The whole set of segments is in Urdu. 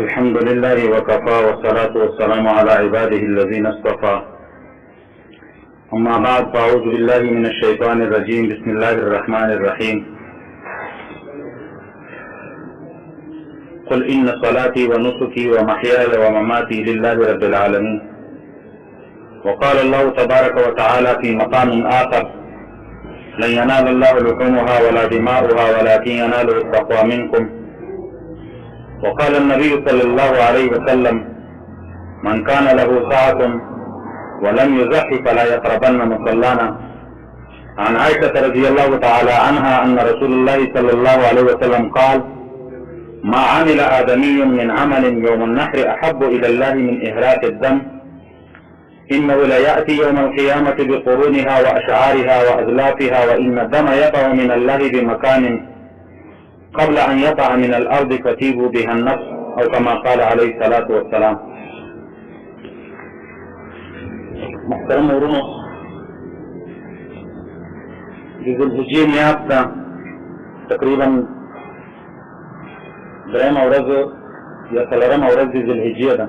الحمد لله وكفى والصلاة والسلام على عباده الذين اصطفى. أما بعد، فأعوذ بالله من الشيطان الرجيم. بسم الله الرحمن الرحيم. قل إن صلاتي ونسكي ومحياي ومماتي لله رب العالمين. وقال الله تبارك وتعالى في مقام آخر: لن ينال الله لحومها ولا دماؤها ولكن يناله التقوى منكم. وقال النبي صلى الله عليه وسلم: من كان له ساعة ولم يزح فلا يقربن مصلانا. عن عائشة رضي الله تعالى عنها أن رسول الله صلى الله عليه وسلم قال: ما عمل آدمي من عمل يوم النحر أحب إلى الله من إهراق الدم، إنه ليأتي يوم القيامة بقرونها وأشعارها وأزلافها، وإن الدم يقع من الله بمكان قبل أن يقع من الأرض فتيب بها النفس، أو كما قال عليه الصلاة والسلام. محترم ورونو، د ذوالحجې میاشت ده، تقریبا درېیمه ورځ یا څلورمه ورځ د ذوالحجې ده.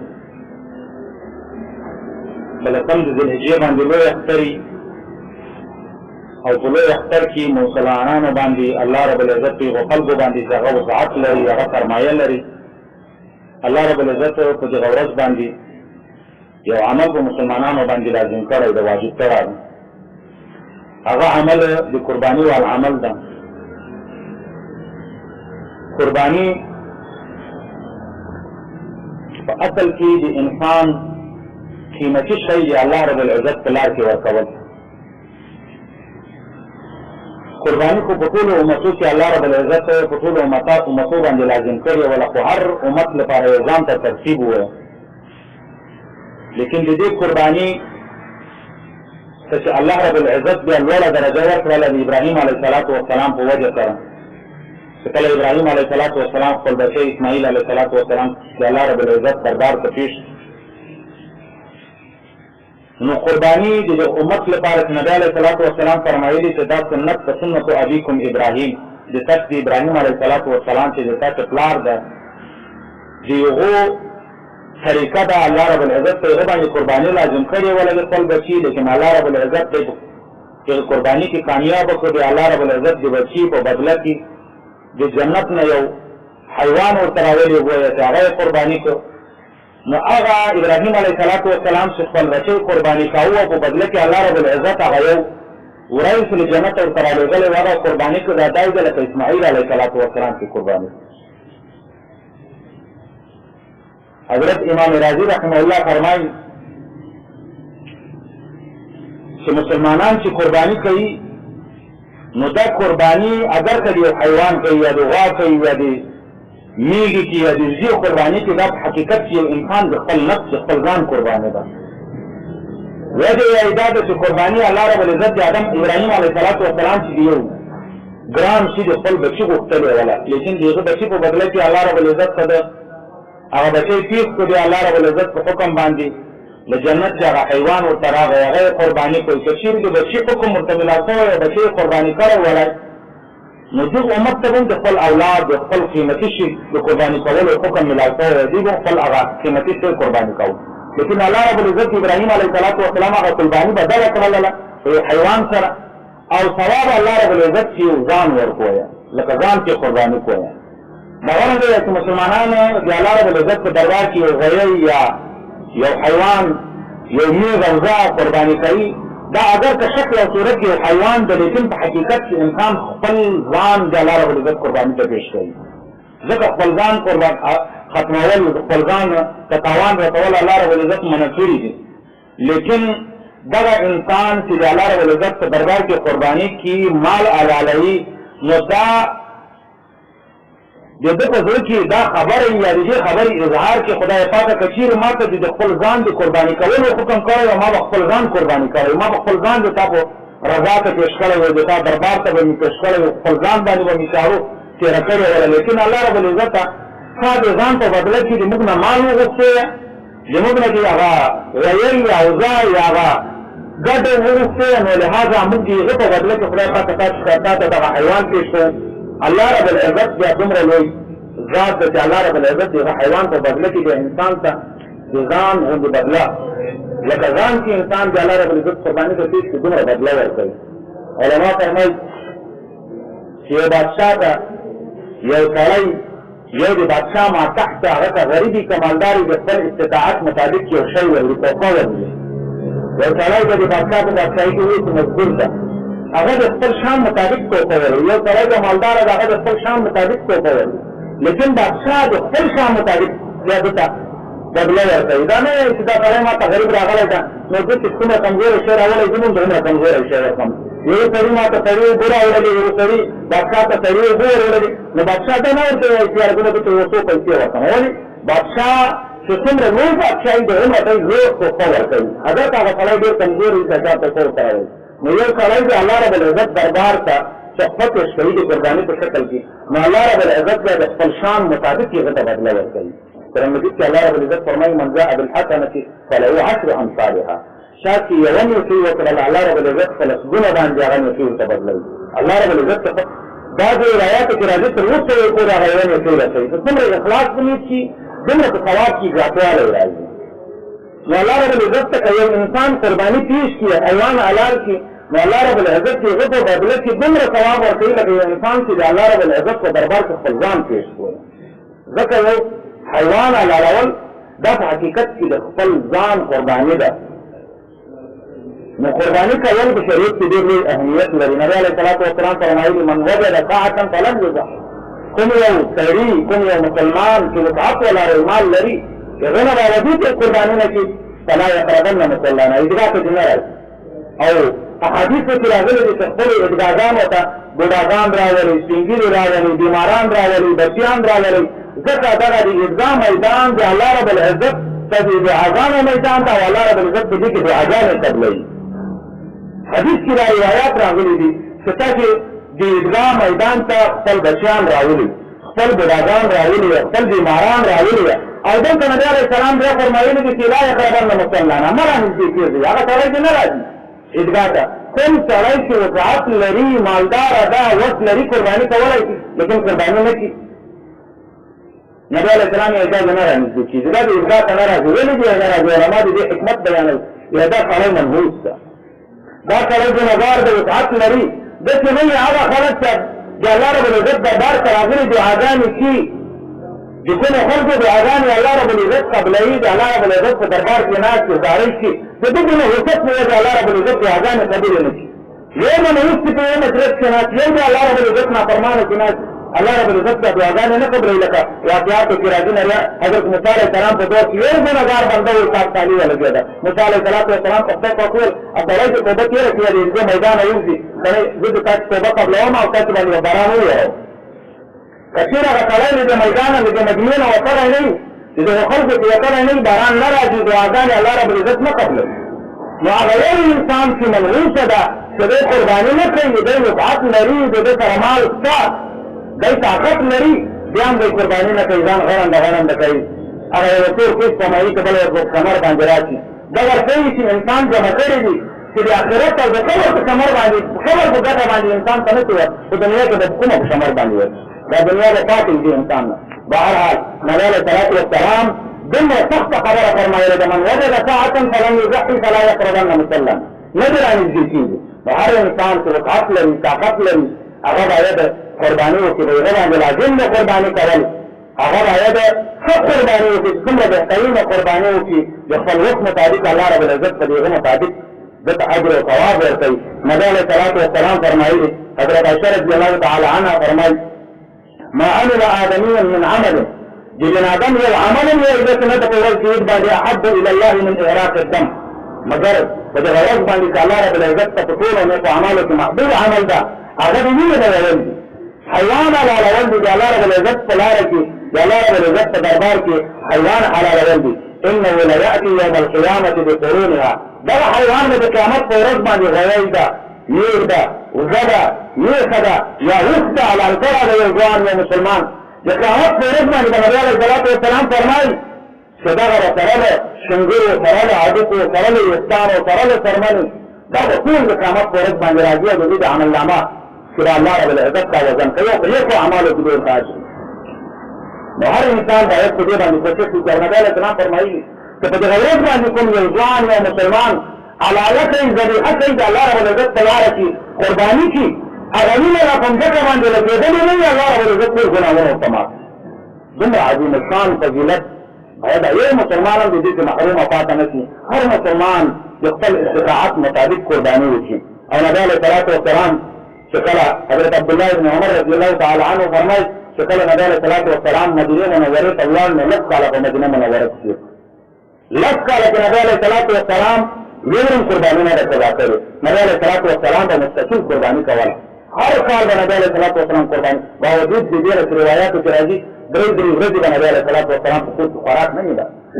په لسم د ذوالحجې باندې لوی اختر وي، او په لوی اختر کې مسلمانانو باندې الله رب العزت په خلکو باندې هغه وسعت لري، هغه سرمایه لري. الله رب العزت په دغه ورځ باندې یو عمل په مسلمانانو باندې لازم کړی دی، واجب کړی دی. هغه عمل د قرباني وال عمل ده. قرباني په اصل کې د انسان قیمتي شی دی الله رب العزت په لار کې ورکول. قرباني خو په ټولو امتو کې الله رب العزت په ټولو امتو باندې لازم کړی ولا خو هر امت لپاره یو ځان ته ترتیب وویل، لیکن د دې قرباني چې الله رب العزت بیا لوړه درجه ورکړله د ابراهیم علیه الصلاة والسلام په وجه سره، چې کله ابراهیم علیه الصلاة والسلام خپل بچی اسماعیل علیه الصلاة والسلام د الله رب العزت دربار ته پیش، نو قرباني د امت لپاره چې نبی علیه الصلاة والسلام فرمایلي چې دا سنت په سنت ابیکم ابراهیم، د تاسو د ابراهیم علیه الصلاة والسلام چې د تاسو پلار ده د هغو طریقه ده. الله رب العزت په هغه باندې قرباني لازم کړې وله د خپل بچي، لیکن الله رب العزت د قرباني کې کامیاب کړو. د الله رب العزت د بچي په بدله کې د جنت نه یو حیوان ورته راولی وایي چې هغه یې قرباني کړو. نو هغه ابراهیم علیه الصلاة والسلام چې خپل بچی قرباني کاوه، په بدله کې الله رب العزت هغه یو وریث له جنت ورته رالیږلی و، هغه قرباني کړو. دا دای ده لکه اسماعیل علیه الصلاة والسلام چې قرباني. حضرت امام رازی رحمه الله فرمایي چې مسلمانان چې قرباني کوي، نو دا قرباني اگر که یو حیوان کوي یا د غوا کوي یا د میږي کې یا د وزې قرباني کوي، دا په حقیقت کې یو انسان د خپل نفس د خپل ځان قرباني ده. وجه یې دا ده چې قرباني الله رب العزت د آدم ابراهیم علیه الصلاة والسلام چې یو ګران شي د خپل بچي غوښتلی وله، لیکن د هغه بچي په بدله کې الله رب العزت څه ده هغه بچی پیښ کړو. د الله رب العزت په حکم باندې د جنت چې هغه حیوان ورته راغی، هغه یې قرباني کړو. که چېرې د بچي حکم ورته ملا شوی او بچی یې قرباني کړی ولی، نو دغه امت ته هم د خپل اولاد د خپل قیمتي شي د قرباني کولو حکم ملا شوی دی، دوی به خپل هغه قیمتي شی قرباني کوو. لیکن الله رب العزت ابراهیم علیه الصلاة والسلام هغه قرباني بدله کړله په یو حیوان سره، او ثواب الله رب العزت چې یو ځان ورکویه، لکه ځان چې قرباني کویه. باور دی چې مسلمانانو د الله رب العزت په دربار کې یو غویی یا یو حیوان یو میږ او زه قرباني کوي، دا اگر که شکل او صورت یو حیوان ده، لیکن په حقیقت کې انسان خپل ځان د الله رب العزت قرباني ته پیش کوي. ځکه خپل ځان ختمول، خپل ځان ته تاوان رسول الله رب العزت منع کړي دي. لیکن دغه انسان چې د الله رب العزت په دربار کې قرباني کوي، مال حلالوي، نو دا د ده په زړه کې دا خبره یا د دې خبرې اظهار کې خدای پاکه که چېرې ما ته د خپل ځان د قرباني کولو حکم کړی او ما به خپل ځان قرباني کړی، ما به خپل ځان د تا په رضا ته پیش کړی وی، د تا دربار ته به مې پیش کړی وی، خپل ځان باندې به مې چارو تېره کړې وله. لیکن الله رب العزت تا د ځان په بدله کې د موږ نه مال وغوښتی، د موږ نه دې هغه غویل یا اوزه یا هغه ګډ وغوښتی، نو لهذا موږ د هغه په بدله کې خدای پاک تا ته دغه حیوان پیش کړو. الله رب العزت بیا دومره لوی ذات د الله رب العزت د حیوان په بدله کې د انسان ته د ځان غوندې بدله لکه ځان چې انسان د الله رب العزت قرباني ته پیش کړي دومره بدله ورکوي. علما فرمایي چې یو بادشاه ته یو سړی یو د بادشاه ما تحت هغه ته غریبي که مالداري د خپل استطاعت مطابق یو شی ورکړي تحفه ورکړي. یو سړی به د بادشاه په بادشاهي کې وایي چې مجبور ده هغه د خپل شان مطابق تحفه ورکړي. یو سړی د مالداره ده هغه د خپل شان مطابق تحفه ورکړي، لیکن بادشاه د خپل شان مطابق بیا ده ته بدله ورکوي. دا نه چې دا سړی ما ته غریب راغلی ده نو ده چې کومه کمزوری شی راوړی زه هم دومره کمزوری شی ورکړم. یو سړي ما ته سړي اوبه راوړلې، یو سړي بادشاه ته سړي اوبه راوړلې، نو بادشاه دا نه ورته وایي چې یاره زه به ته یو څو پیسې ورکړم. ولې بادشاه چې څومره لوی بادشاهي د هغومره ته لوی تحفه ورکوي. اګر که هغه سړی ډېر کمزوری وي که چا پیسې ورته راوړي، نو یو سړی د الله رب العزت دربار ته تحفه پیش کوي د قرباني په شکل کې، نو الله رب العزت بیا د خپل شان مطابق یې هغه ته بدله ورکوي. قرآن مجید کې الله رب العزت فرمایي من جاء بالحسنة فله 10 أمثالها. شاید چې یوه نیکي وکړله الله رب العزت په لسګونه باندې هغه نیکي ورته بدلوي. الله رب العزت ته بعضې روایاتو کې راځي تر 900 یې پورې هغه یوه نیکي رسوي. که څومره اخلاص په نیت شي دومره په ثواب کې زیاتوالی راځي. نو الله رب العزت ته که یو انسان قرباني پیش کړي حیوان حلال کړي، نو الله رب العزت چې هغه په بدله کې دومره ثواب ورکوي لکه یو انسان چې د الله رب العزت په دربار کې خپل ځان پیش کړي. ځکه یو حیوان حلالول دا په حقیقت کې د خپل ځان قرباني ده. نو قرباني کول په شریعت کې ډېر لوی اهمیت لري. نبي علیه الصلاة والسلام فرمایلي من وجد ساعة فلم یضح. کوم یو سړي کوم یو مسلمان چې وسعت ولري مال لري هغه نه باوجود یې قرباني نه کړي فلا یقربن مصلانا عیدګاه ته دې نه راځي. او احادیثو کې راغلي دي چې خپلو عیدګاهګانو ته بوډاګان راولي، سپین ږیري راولي، بیماران راولي، بچیان راولي. ځکه دغه د عیدګاه میدان د الله رب العزت ته د دعاګانو میدان ته او الله رب العزت په دې کې دعاګانې قبلوي. حدیث کې دا روایات راغلي دي چې تاسې د عیدګاه میدان ته خپل بچیان راولي، خپل بوډاګان راولي، خپل بیماران راولي. او دلته نبي علیه السلام بیا فرمایلي دي چې لا یقربن مصلانا مه رانږدې کېږئ. هغه سړی چې نه راځي عیدګاه ته. کوم سړی چې وسعت لري، مالداره ده، وس لري، قرباني کولی شي لیکن قرباني نه کړي، نبي علیه السلام یې اجازه نه رانږدې کېږي. دا د عیدګاه ته نه راځي. ولې دې نه راځي؟ علما د دې حکمت بیانوي. یا دا سړی منحوس ده، دا سړی ګنهګار د وسعت لري. داسې نه وي هغه خلک چې د الله رب العزت دربار ته راغلي دعاګانې کړي، د کومو خلکو دعاګانې الله رب العزت قبلوي، د الله رب العزت په دربار کې ناست وي زارۍ کړي، د دغو نه حرکت نه وي د الله رب العزت دعاګانې قبولې نه کړي. یو منحوس چې په یو مجلس کې ناست، یو د الله رب العزت نافرمانه کې ناست، الله رب العزت د دعاګانې نه قبلوي. لکه واقعاتو کې راځي نه حضرت موسی علیه السلام په دور کې یو ګنهګار بنده و صاحب تالي ولګېده. موسی علیه السلام په خدای پاک وویل سړی چې توبه تېره کړي د عیدګاه میدان ووځي، سړی زه د تاسې توبه قبلوم او تاسې باندې به باران وویرم. که چېرې هغه سړی له د میدانه له د مجموعې نه وتلی نه وي، د دغو خلکو چې وتلی نه وي، باران نه راځي، دعاګانې الله رب العزت نه قبلوي. نو هغه یو انسان چې منحوسه ده چې دی قرباني نه کوي، دی وسعت لري، د ده سره مال شته، دی طاقت لري، بیا هم دی قرباني نه کوي، ځان غړنده کوي. هغه یو تور کیس کمایي که بل ورته کمر باندې راشي. دا ورښیي چې انسان جمع کړي دي چې د آخرت او د قبر په کمر باندې قبر په ګټه باندې انسان ته نه کوي، په دنیا کې د کومه په کمر باندې ورشي. دا دنیا د پاتې دي انسان نه. بهرحال نبي علیه الصلاة والسلام دومره سخته خبره فرمایله ده من وجد ساعة فلم یضحي فلا یقربن مصلا. نه دې رانږدې کېږي. نو هر انسان چې وسعت لري، طاقت لري، هغه باید قرباني وکړي. د هغه باندې لازم ده قرباني کول. هغه باید ښه قرباني وکړي، څومره بهترینه قرباني وکړي د خپل وخت مطابق الله رب العزت په دغه مطابق دته اجر او ثواب ورکوي. نبي علیه الصلاة والسلام فرمایلي، حضرت عائشة رضي الله تعالی عنها فرمایي ما عمل آدمي من عمل د بنادم یو عمل یو عزت نه ته په ورځ کې باندې احب الى الله من احراق الدم، مگر په دغه ورځ باندې چې الله رب العزت ته په ټولو نیکو اعمالو کې محبوب عمل ده هغه د وینې ډولول دي. حیوان حلالول دي د الله رب العزت په لاره کې، د الله رب العزت په دربار کې حیوان حلالول دي. انه لیأتي یوم القیامة بقرونها. دغه حیوان د قیامت په ورځ باندې غوی ده، نیر ده، وزه ده، میخه ده، یا اوښ ده، لنګره ده یو ځوان یو مسلمان. د قیامت په ورځ باندې د نبي علیه الصلاة والسلام فرمایي چې دغه به سره له شنګرو، سره له هډوکو، سره له ویښتانو، سره له څرمنې، دا به ټول د قیامت په ورځ باندې راځي او د دوی د عملنامه چې د الله رب العزت دا وزن کوي او په نیکو اعمالو کې ډېر راځي. نو هر انسان باید په دې باندې کوشش وکړي. نبی علیه السلام فرمایي چې په دغه ورځ باندې کوم یو ځوان یا مسلمان علاله کوي، ذبیحه کوي، د الله رب العزت په لاره کې قرباني کړي، هغه وینه را په مځکه باندې لګېدلې نه وي، الله رب العزت ټول ګناهونه ورته معاف کړي. دومره عظیم الشان فضیلت باید یو مسلمان هم د دې څخه محرومه پاتې نه شي. هر مسلمان د خپل استطاعت مطابق قرباني وکړي. او نبی علیه الصلاة والسلام چې کله حضرت عبدالله بن عمر رضی الله تعالی عنه فرمایي چې کله نبی علیه الصلاة والسلام مدینې منورې ته ولاړ نو لس کاله په مدینه منوره کې تېر لس کاله کې نبی علیه الصلاة والسلام یو قرباني نه ده قضا کړې. نبی علیه الصلاة والسلام به مستقیم قرباني کوله. هر کال به نبی علیه الصلاة والسلام قرباني، باوجود د دې روایاتو کې راځي درې ورځې به نبی علیه الصلاة والسلام په کور کې خوراک نه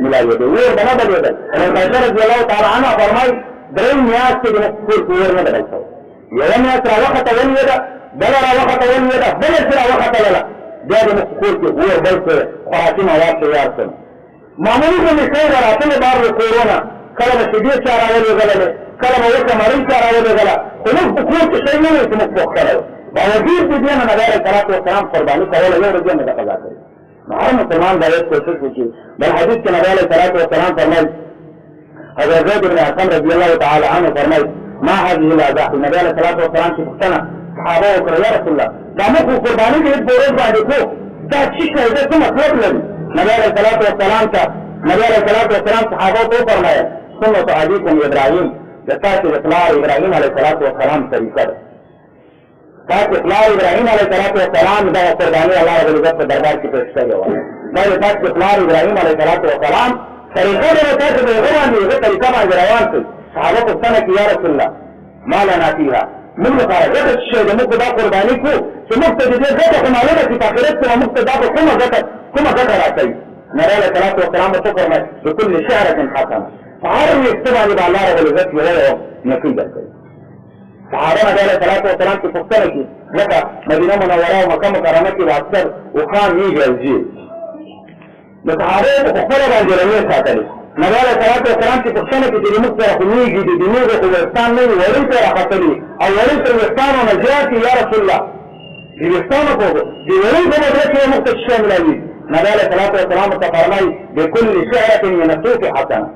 ملاوېده، اور به نه بلېدل. عائشة رضی الله تعالی عنها فرمایي درې میاشتې د کور کې اور نه بدل شوی. یوه میاشت راوخته ولوېده، بله راوخته ولوېده، بله چې راوختلله بیا د کور کې اور بل شوی، خوراکي مواد تیار شول. معمولي غوښې به راتلې بار د کورونه، کله به شیدې چا راولېږللې، کله به وچه مړۍ چا راولېږله، خو موږ په کور کې شی نه وی چې موږ پوښ کړی و. باوجود د دې نه نبی علیه الصلاة والسلام قرباني کوله، یو ورځ یې نه ده قضا کړې. نو هر مسلمان باید کوشش وکړي. بل حدیث کې نبی علیه الصلاة والسلام فرمایي، حضرت زید بن ارقم رضی الله تعالی عنه فرمایي ما هذه الاضاحي. نبی علیه الصلاة والسلام چې پوښتنه صحابه وکړه یا رسول الله دا موږ خو قرباني د عید په ورځ باندې کوو، دا څه شی دی، څه مطلب لري؟ نبی علیه الصلاة والسلام صحابه ته وفرمایل سنت ابیکم ابراهیم، د تاسو د پلار ابراهیم علیه الصلاة والسلام طریقه ده. تاسو پلار ابراهیم علیه الصلاة والسلام دا قرباني الله رب العزت په دربار کې پېښ کړې وه. دا د تاسو پلار ابراهیم علیه الصلاة والسلام طریقه ده، تاسو د هغه باندې هغه طریقه باندې روان شئ. صحابه پوښتنه کړې یا رسول الله ما لنا فیها، موږ لپاره ګټه څه شی ده، موږ دا قرباني کوو چې موږ ته د دې ګټه خو معلومه چې په آخرت کې موږ ته دا به کومه ګټه راکوي. نبی علیه الصلاة والسلام ورته وفرمایل بکل شعرة حسنه، په هر ویښته باندې به الله رب العزت یوه نیکۍ درکوي. صحابه نبی علیه الصلاة والسلام کې پوښتنه کړي، لکه مدینه منوره او مکه مکرمه کې به اکثر اوښان میږي او ځي، د صحابو په خپله باندې رویې ساتلې. نبی علیه الصلاة والسلام چې پوښتنه کړي چې موږ سره خو میږي دي، د میږو خو ویښتان نه وي، وړۍ ته یې راختلي او وړۍ تر ویښتانو نه زیات دي. یا رسول الله د ویښتانو په د وړۍ په بدله کې موږ ته څه شی ملاوي؟ نبی علیه الصلاة والسلام ورته فرمایي بکل شعرة من الصوف حسنه،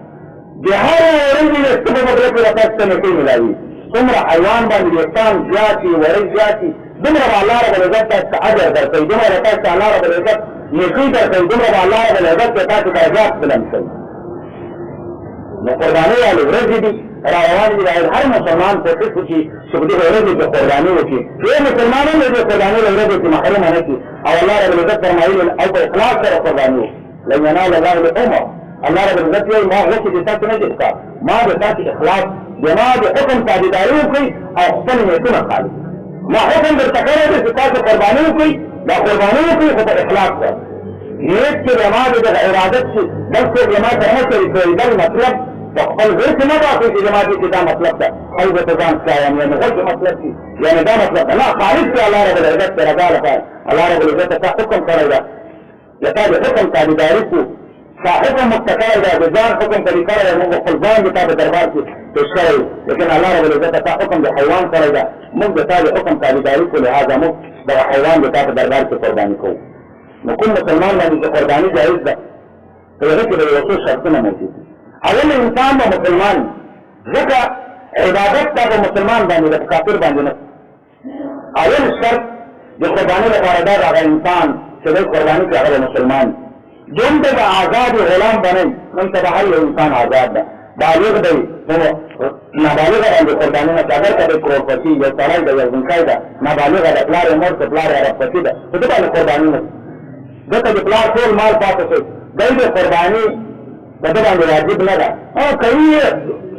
د هر وړۍ د ویښته په بدله کې راته څه نیکۍ ملاوي. څومره حیوان باندې ویښتان زیات وي، وړۍ زیات وي، دومره به الله رب العزت تاسو ته اجر درکوي، دومره به تاسو ته الله رب العزت نیکۍ درکوي، دومره به الله رب العزت به تاسو درجات بلند کوي. نو قربانۍ والې ورځې دي را روانې دي، باید هر مسلمان کوشش وکړي چې په دغه ورځو کې قرباني وکړي، ډېر مسلمان هم د دې قربانۍ له ورځو کې محرومه نه کړي. او الله رب العزت فرمایي او په اخلاص سره قرباني وکړي، لن ینال الله لحومها. الله رب العزت وایي ما غوښې د تاسو نه دي ښکار، ما د تاسو اخلاص زما د حکم تابعداري وکړئ او خپل نیتونه خالي. ما حکم درته کړی دی چې تاسو قرباني وکړئ، دا قرباني وکړئ خو په اخلاص سره. نیت کې زما د دغه ارادت چې بل څوک زما سره نه شریکوي، بل مطلب په خپل زړه کې نه باسئ چې زما دې کې دا مطلب ده او زه ته ځان ښکایم، یعنې غلط مطلب شي، یعنې دا مطلب ده نه، خالص کړه الله رب العزت ته رضا لپاره. الله رب العزت ته حکم کړی ده د تا د حکم تابعداري کړو، تا حکم مخته کړی ده، د ځان حکم پرې کړی ده، موږ خپل ځان د تا په دربار کې پېښ کړی، لیکن الله رب العزت ته حکم د حیوان کړی ده، موږ د تا د حکم تابعداري کړو، لهذا موږ دغه حیوان د تا په دربار کې قرباني کوو. نو کوم مسلمان باندې چې قرباني جایز ده، په هغه کې د یو څو شرطونه موجود دي. اول انسان به مسلمان، ځکه عبادت دا په مسلمان باندې ده، په کافر باندې نه. اول شرط د قرباني لپاره دا هغه انسان چې دی قرباني کوي هغه مسلمان. دوم ته د آزاد غلام بنئ، نن سبا هر یو انسان آزاد ده، بالغ دی، نابالغه باندې قرباني نه، اگر که د کروڑپتی یو سړی ده، یو ځنکی ده، نابالغه ده، پلار یې مړ که پلار یې اربپتی ده، په ده باندې قرباني نه، ځکه د پلار ټول مال پاتې شي، دی د قرباني په ده باندې واجب نه ده. کوي یې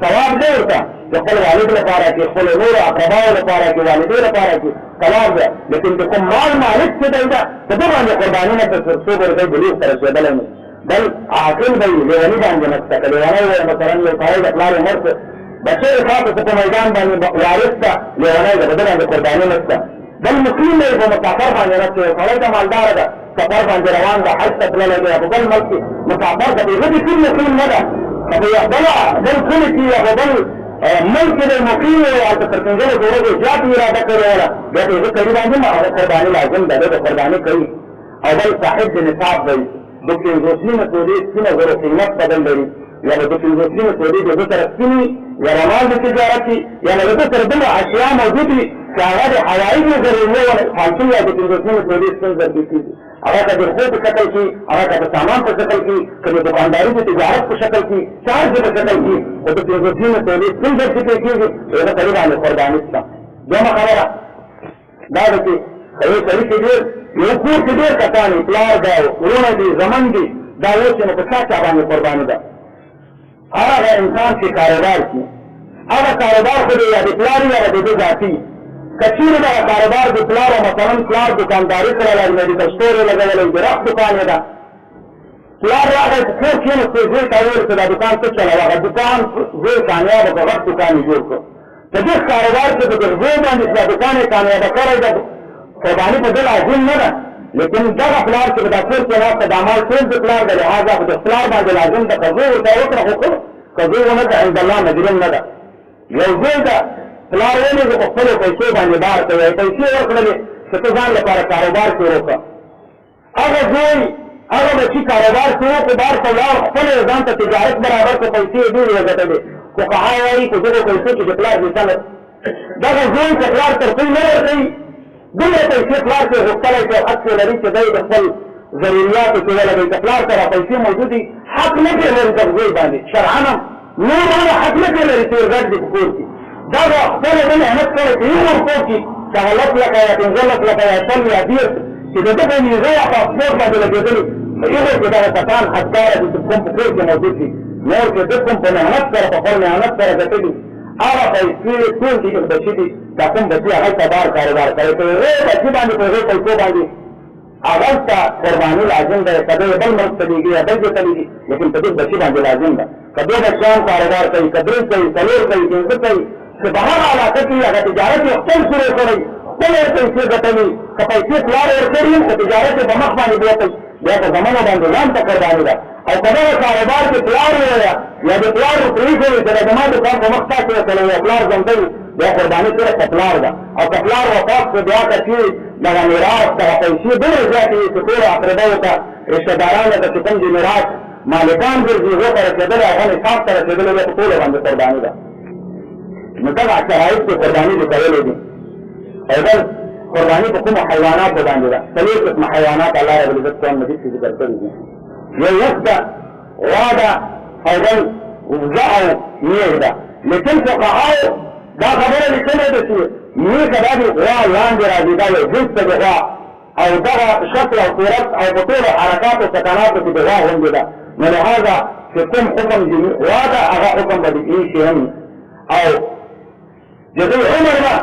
ثواب دی ورته، د خپل والد لپاره کې، خپل نورو اقرباو لپاره کې، والدې لپاره کې ثواب ده، لیکن د کوم مال مالک چې دی ده په ده باندې قرباني نه ده، تر څو پورې دی بلوغ ته رسېدلی نه، بل عاقل به وي، لیوني باندې نشته. که لیونی وی مثلا یو سړی د پلار یې مړ کړ، بچی یې پاتې شو په میدان باندې وارث ته، لیونی ده، په ده باندې قرباني نشته. بل مسلم دی په مسافر باندې نشته، یو سړی ته مالداره ده، سفر باندې روان ده، حج ته تللی دی، په بل ملک کې مسافر ده، هغه دې ټول مسلم نه ده، که په یو بل کلي کې یا په بل ملک کې دی مقیم وي، هلته تر پنځلسو ورځو زیات اراده کړې وله، بیا د هغه کلي باندې هم هغه قرباني لازم ده، دی به قرباني کوي. او بل صاحب د نصاب دی د 50 تولې سپینه زرو قیمت بدل لري یا د 50 تولې د سره سپینې یا رمال د تجارتي یا د سره دومره اشیاء موجود دي چې هغه د حوایج نه ضروري وي حاصل یا د 50 تولې سپین زر دي هغه د خو په شکل کې هغه د سامان په شکل کې کله دکانداري د تجارت په شکل کې چارج په شکل کې او د 50 تولې سپین زر کې کېږي دا تقریبا قرباني ده دوه خبره دا د کې یو سړي کې ډېر یو کور کې ډېر کسان پلار دا ورونه دي زمن دي دا اوس نو په چا باندې قرباني ده هغه انسان چې کاروبار کوي هغه کاروبار خو یا د پلار یا د ذاتي کچیرې دا کاروبار د پلار مثلا پلار دکانداري سره لګي میډیکل سٹور لګولې ګرافت دکان ده پلار راغی کور کې نو څه ځای کاوه چې دا دکان څه چلاوه دکان زه کامیاب به وخت دکان جوړ کړ په دې کاروبار کې د ګرځو باندې دا دکان کامیاب کړی ده قرباني په دل عظیم نه ده لیکن دغه پلار چې دا کور کې راځي د عمل ټول د پلار د لحاظه د پلار باندې لازم ده قضو ته وکړه خو قضو نه ده عند الله مجرم نه ده یو ځای ده پلار ولې په خپل پیسې باندې بار کوي پیسې ورکړلې چې ته ځان لپاره کاروبار شروع کړه هغه ځای هغه چې کاروبار شروع کړ بار ته لاړ خپل ځان ته تجارت برابر کړ پیسې ډېرې وګټلې خو هغه وايي چې دغه پیسې چې د پلار دې سره دغه ځای چې پلار ترې نه ورکړي دومره پیسې پلار کې غوښتلی چې حق لري چې دی د خپل ضرورياتو کې ولګوي که پلار سره پیسې موجود دي حق نه پرې لري د ځای باندې شرعا نور هغه حق نه پرې لري چې ورګډ دي په کور کې دا به خپله د محنت کړی چې یو ورکور کې چې هغه 10 لکه یا 15 لکه یا 10 یا 10 چې د ده په نیزه یا پاسپورټ باندې لګېدلي په هغو کې دغه کسان حقداره دي چې کوم په کور کې موجود دي نور چې ده کوم په محنت سره په خپل محنت سره ګټلي هغه پیسې ټول دي چې بچي دي دا کوم بچي هغه ته بار کاروبار کوي په هغې بچي باندې په هغې پیسو باندې هغه ته قرباني لازم ده که دی بل ملک ته لېږي یا بل ځای ته لېږي لیکن په دې بچي باندې لازم ده که دوه بچیان کاروبار کوي که 3 کوي 4 کوي 5 کوي چې په هغه علاقه کې هغه تجارت یې خپل شروع کړی خپل یې پیسې ګټلي که پیسې پلار ورکړي خو تجارت یې په مخ باندې بوتل بیا په زمانو باندې ځان ته قرباني ده او په دغه کاروبار کې پلار وویه یا د پلار پرېښوي چې د زما دکان په مخ تاسې وتلی یا پلار ځنډوي بیا قرباني صرف په پلار ده او که پلار وفات شو بیا که چېرې دغه میراث دغه پیسې ډېرې زیاتې وي چې ټولو اقرباو ته رشتهدارانو ته چې کوم د میراث مالکان ګرځي هغو ته رسېدلی هغه نصاب ته رسېدلی بیا په ټولو باندې قرباني ده نو دغه شرایط کې قرباني دې کولې دي او بل قرباني په کومو حیواناتو باندې ده 3 قسمه حیوانات الله رب العزت قرآن مجید کې ذکر کړي دي یو وخت ده غوا ده او بل وزه او میږ ده لیکن فقهاو دا خبره لیکلې ده چې میږ دا د غوا لاندې راځي دا یو جنس ده د غوا او دغه شکل او صورت او په ټولو حرکاتو سکناتو کې د غوا غوندې ده نو لهذا چې کوم حکم د غوا ده هغه حکم به د ایښې هم او جزء عمر ده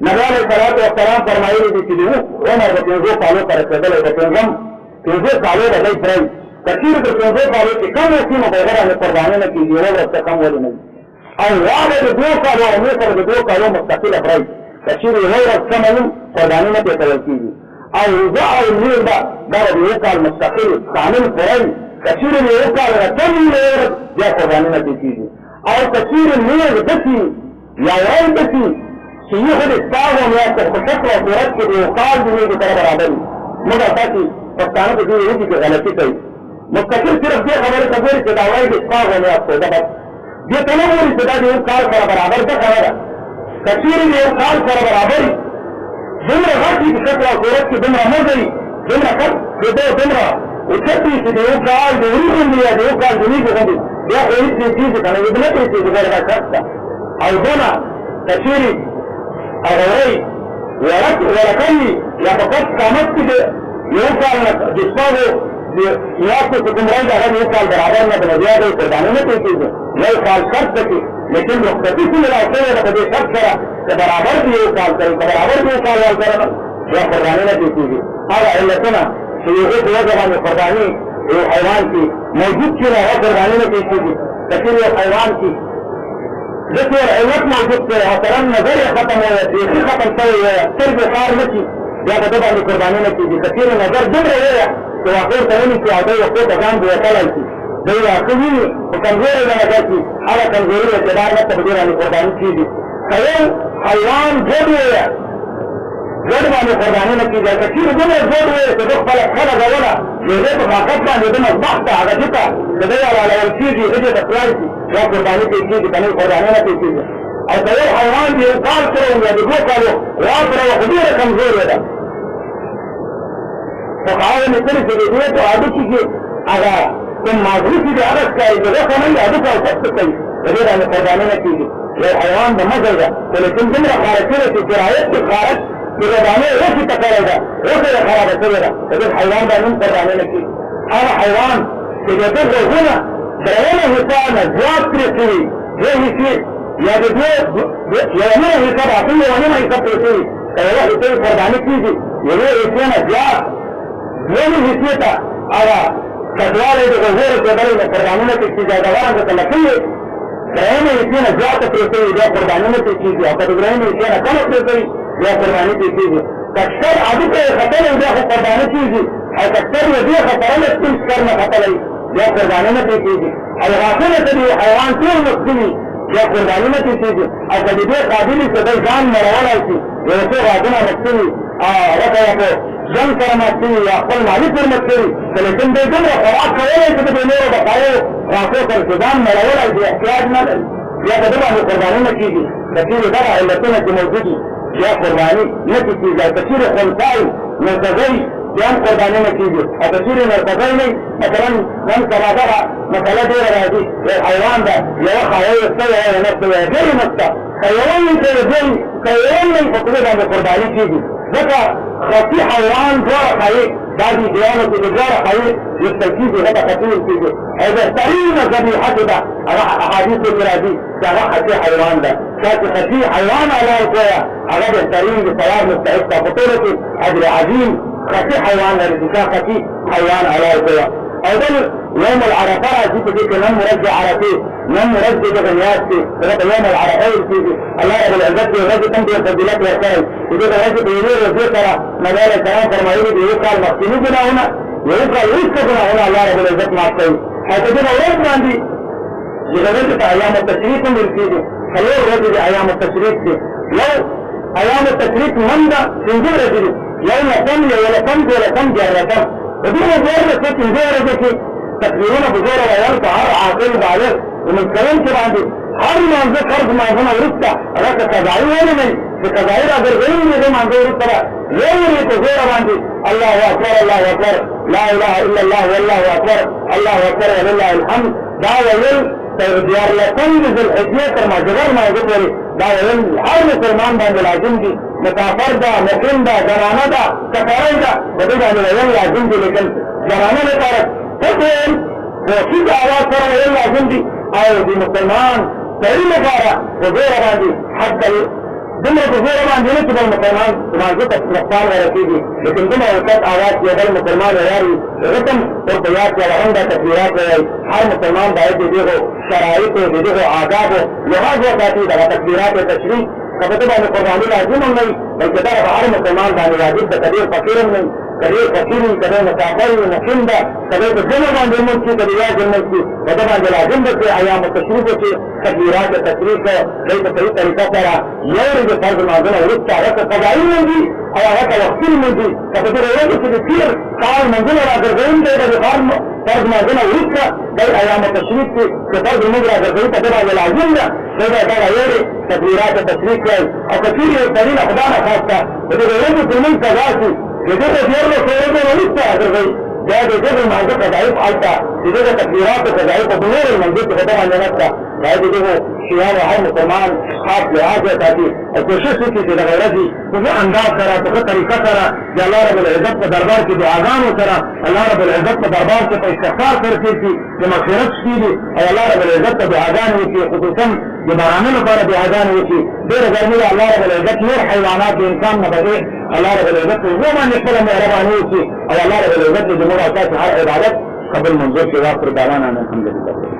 نبی علیه الصلاة والسلام فرمایلی دي چې عمر د 15 کالو ته رسېدلی د 15 کالو به دی پرې که چېرې د 15 کالو کې کم وسیمه په هغه باندې قرباني نه کېږي یوه ورځ څه کم ولې نه وي او واده د 2 کالو او مې سره د 2 کالو مستقله پرې که چېرې یوه ورځ کمه وي قرباني نه پرې کول کېږي او وزه او میر به دا د 1 کال مستقل کامل پرې که چېرې د 1 کال نه کم وي یوه ورځ بیا قرباني نه پرې کېږي او که چېرې میر دسي یا وی دسي چې یو خو د ستا غوندې په شکل او صورت کې د یو کال د مېږې سره برابر وي موږ تاسې پښتانه په دې وجې کې غلطي کوي مستقل صرف دې خبرې ته ګوري چې دا وایي د ستا غوندې دی بس دې ته نه ګوري چې دا د یو کال سره برابر ده خبره که چېرې د یو کال سره برابر وي دومره غټ وي په شکل او صورت کې دومره مزه وي دومره کټ کېدو دومره اوچت وي چې د یو کال د وري غوندې یا د یو کال د مېږې غوندې بیا خو هېڅ دې کېږي که نه وي نه پرېږدي چې دا کټ ده او دونه که چېرې اغوی ورکوي یا په کټ قامت کې د یو کال نه د شپږو میاشتو چې کوم رنځ هغه د یو کال برابر نه ده بیا به قرباني نه پرې کېږي یو کال شرط ده کې لیکن رخصتي چې ملاو شوې ده په دې شرط سره که برابر دي یو کال سره که برابر دي یو کال وال سره نه بیا قرباني نه پرې کېږي هغه علتونه چې د هغې په وجه باندې قرباني یو حیوان کې موجود شي نو هغه قرباني نه پرې کېږي که چېرې یو حیوان کې ذکر علت موجود دی مثلا نظر یې ختم وی بیخي ختم شوی وی سترګې کار نه شي بیا په ده باندې قرباني نه کېږي که چېرې نظر دومره ویه چې واقع ته ونیسي او دی یو څو ته ځان بوتلی شي دی واقع ویني په کمزورې د نظر شي هغه کمزوري اعتبار نشته په دې باندې قرباني کېږي که یو حیوان ګډ ویه ګډ باندې قرباني نه کېږي که چېرې دومره ګډ وې چې ده خپله ښه لګوله د هغې په طاقت باندې ده مذبح ته هغه دې ته د ده حلالول کېږي ښځې ته کړای شي دا قرباني پرې کېږي که نه قرباني نه پرې کېږي او که یو حیوان د یو کال سره و یا د 2 کالو غوا سره وه خو ډېره کمزورې ده فقهاو لیکلي چې د دې په هډوکي کې هغه کوم مازغي چې دی هغه ښکاري د غوښه نه وي هډوکه او سخته کوي د دې باندې قرباني نه کېږي یو حیوان د مزه ده خو لیکن دومره خاره شوې چې جراحت کې خارج چې قرباني غوښې ته کړې ده غوښه یې خرابه شوې ده د دې حیوان باندې هم قرباني نه کېږي هغه حیوان چې د ده غوږونه درېیمه حصه نه زیات پرې شوي 2 حصې یا د یوه حصه باقي یوه نیمه حصه پرې شوي که یوه حصه یې قرباني کېږي یوې حصې نه زیات 2 حصې ته هغه کټوالی د غوږونو کېدلی نو قرباني نه پرې کېږي او د غوره که لکۍ یې درېیمه حصې نه زیاته پرې شوي بیا قرباني نه پرې کېږي او که د درېیمې حصې نه کمه پرې شوي بیا قرباني پرې کېږي که ښکر هډوکه یې ختلی بیا خو قرباني کېږي او که ښکر یې دې ختلی سپین ښکر نه ختلی بیا قرباني نه پرې کېږي او غاښونه که د حیوان ټول مخکې وي بیا قرباني نه پرې کېږي او که د دې قابل وي چې دی ځان مړولی شي یو څو غاښونه مخکې وي لکه یا په جنګ سره مات شوي یا خپل مالي سره مات شوي که لیکن دی دومره خوراک کولی چې د دې نورو بقایو غاښو سره چې ځان مړولی شي احتیاج نه لري بیا د ده باندې قرباني نه کېږي که چېرې دغه علتونه چې موجود وي بیا قرباني نه پرې کېږي او که چېرې خنثی مرتضی بیا هم قرباني نه کېږي او که چېرې مرتضی نه مثلا نن سبا دغه مسله ډېره راځي یو حیوان ده یوه خواهی یې شته یوه نسته یوه ډېرې نسته که یوه وي که یې دوه وي که یوه وي په پرې باندې قرباني کېږي ځکه خطي حیوان دواړه خواهی دا دي دیانو کې د دواړه خواهی ویشتل کېږي هغه خطي ویل کېږي او بهترینه ذبیحه چې ده هغه احادیثو کې راځي چې هغه خطي حیوان ده چا چې خطي حیوان حلال کړی هغه بهترین د ثواب مستحق ده په ټولو کې اجر عظیم خطي حیوان لري چې چا خطي حیوان حلال کړی او بل يوم العرفه راځي په دې کې نن ورځ د عرفې نن ورځ د دغه میاشت کې هغه یوم العرفه ویل کېږي الله رب العزت دې ورځې ته هم ډېر فضیلت ورکړی چې دغه ورځې په یوې ورځې سره نبي علیه السلام فرمایلي د یو کال مخکیني ګناهونه یو کال وروسته ګناهونه الله رب العزت معاف کوي او په دغه ورځ باندې دغه ورځې ته ایام التشریق هم ویل کېږي څلور ورځې د ایام التشریق دي یو ایام التشریق منده 5 ورځې دي یو لسم یو لسم دولسم دیارلسم په دغه ورځې کې 5 ورځې کې تکبیرونه په زوره ویل په هر عاقل بالغ ومنکرم کې باندې هر لمانځه فرض لمانځونه وروسته هغه که قضایي ومنئ چې قضایي راګرځوي دې لمانځه وروسته به ویلې په زوره باندې الله اکبر الله اکبر لا اله الا الله والله اکبر الله اکبر ولله الحمد دا ویل تر دیارلسم د ذوالحجې تر مازدیګر لمانځه پورې دا ویل هر مسلمان باندې لازم دي مسافر ده مقیم ده زنانه ده سفری ده په دې باندې ویل لازم دي لیکن زنانه لپاره تقول وفيد آواز سره ویل لازم دي او د مسلمان سړي لپاره په زوره باندې حتی دومره په زوره باندې نه چې بل مسلمان لمانځه ته نقصان ورسېږي لیکن دومره اوقات آواز چې بل مسلمان ویاري هغه ته هم ورته یاد کړه هم دا تکبیرات ویل هر مسلمان باید د دغو شرایطو د دغو آدابو لحاظ وساتي دغه تکبیرات تشریح که په ده باندې قرباني لازم هم نه وي بلکې دغه په هر مسلمان باندې واجب ده که ډېر فقیر هم نه وي کدی فقیر وي کدی مسافر وي مقیم ده کدی په جمع باندې لمونځ کړي کدی یاد لمونځ کړي په ده باندې لازم ده چې ایام التشریق کې تکبیرات تشریح دی په صحیح طریقه سره یو ورځ فرض لمانځونه وروسته هغه که قضایي لمونځي او هغه که وختي لمونځي که په دغه ورځو کې د تېر کال لمونځونه راګرځوونکی دی د فرض لمانځونه وروسته دی ایام التشریق کې چې فرض لمونځ راګرځوي په ده باندې لازم ده دی به دغه یوې تکبیرات تشریح کوي او که چېرې یو سړي نه خدا نخواسته د دغه ورځو چې لمونځ سزا شي د دغه دیارلسو ورځو وروسته راګرځوي بیا د دغه لمانځه قضایي هلته د دغه تکبیراتو قضایي په نورو لمانځو کې په ده باندې نشته باید د دغو شیانو هر مسلمان خاص لحاظ وساتي او کوشش وکړي چې دغه ورځې په ښه انداز سره په ښه طریقه سره د الله رب العزت په دربار کې دعاګانو سره الله رب العزت په دربار کې په استغفار سره تېر کړي د مغفرت شپې دي او الله رب العزت ته دعاګانې وکړي خصوصا د بارانه لپاره دعاګانې وکړي ډېره ګرمي ده الله رب العزت نور حیوانات د انسان نه بغیر الله رب العزت په اوبو باندې خپله مهرباني وکړي او الله رب العزت د زموږ او تاسو هر عبادت قبل منظور کړي واخر دعوانا الحمدلله